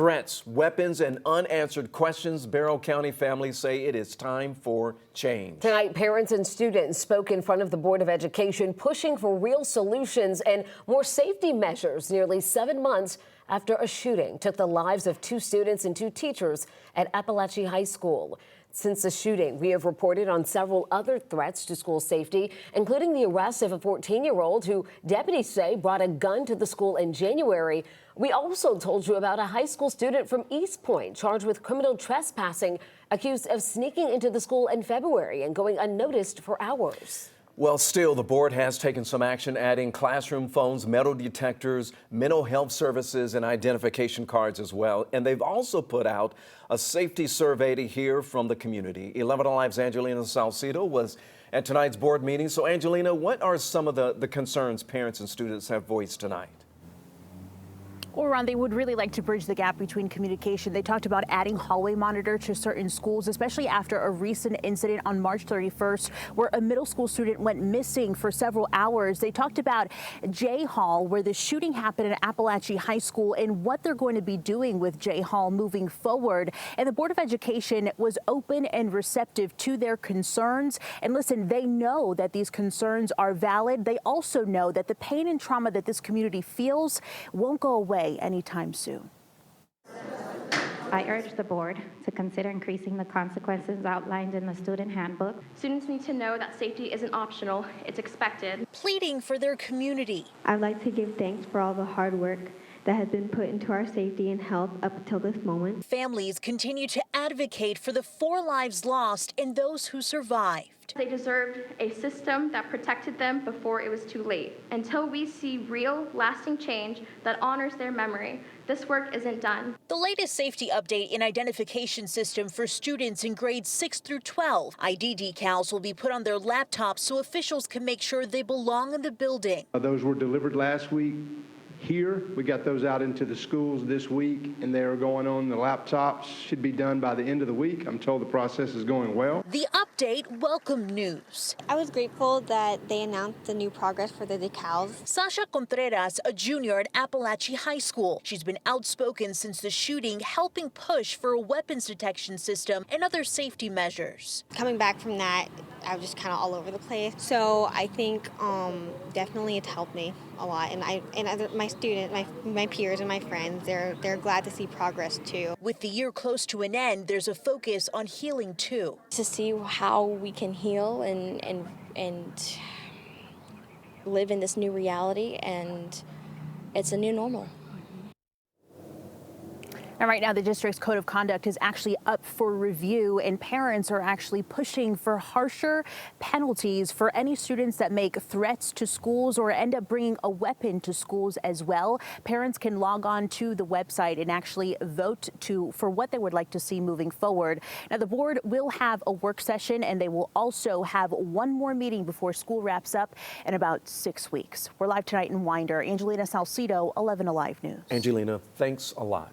Threats, weapons, and unanswered questions. Barrow County families say it is time for change. Tonight, parents and students spoke in front of the Board of Education, pushing for real solutions and more safety measures nearly 7 months after a shooting took the lives of 2 students and 2 teachers at Apalachee High School. Since the shooting, we have reported on several other threats to school safety, including the arrest of a 14-year-old who deputies say brought a gun to the school in January. We also told you about a high school student from East Point charged with criminal trespassing, accused of sneaking into the school in February and going unnoticed for hours. Well, still, the board has taken some action, adding classroom phones, metal detectors, mental health services, and identification cards as well. And they've also put out a safety survey to hear from the community. 11 Alive's Angelina Salcido was at tonight's board meeting. So, Angelina, what are some of the concerns parents and students have voiced tonight? Well, Ron, they would really like to bridge the gap between communication. They talked about adding hallway monitor to certain schools, especially after a recent incident on March 31st where a middle school student went missing for several hours. They talked about J Hall, where the shooting happened at Apalachee High School, and what they're going to be doing with J Hall moving forward. And the Board of Education was open and receptive to their concerns. And listen, they know that these concerns are valid. They also know that the pain and trauma that this community feels won't go away anytime soon. I urge the board to consider increasing the consequences outlined in the student handbook. Students need to know that safety isn't optional, it's expected. Pleading for their community. I'd like to give thanks for all the hard work that has been put into our safety and health up until this moment. Families continue to advocate for the 4 lives lost and those who survived. They deserved a system that protected them before it was too late. Until we see real, lasting change that honors their memory, this work isn't done. The latest safety update in identification system for students in grades 6 through 12. ID decals will be put on their laptops so officials can make sure they belong in the building. Those were delivered last week. Here, we got those out into the schools this week, and they are going on the laptops. Should be done by the end of the week. I'm told the process is going well. The update, welcome news. I was grateful that they announced the new progress for the decals. Sasha Contreras, a junior at Apalachee High School. She's been outspoken since the shooting, helping push for a weapons detection system and other safety measures. Coming back from that, I was just kind of all over the place. So I think definitely it's helped me a lot. And my students, my peers and my friends, they're glad to see progress too. With the year close to an end, there's a focus on healing too. To see how we can heal and live in this new reality, and it's a new normal. And right now, the district's code of conduct is actually up for review, and parents are actually pushing for harsher penalties for any students that make threats to schools or end up bringing a weapon to schools as well. Parents can log on to the website and actually vote for what they would like to see moving forward. Now, the board will have a work session, and they will also have one more meeting before school wraps up in about 6 weeks. We're live tonight in Winder. Angelina Salcido, 11 Alive News. Angelina, thanks a lot.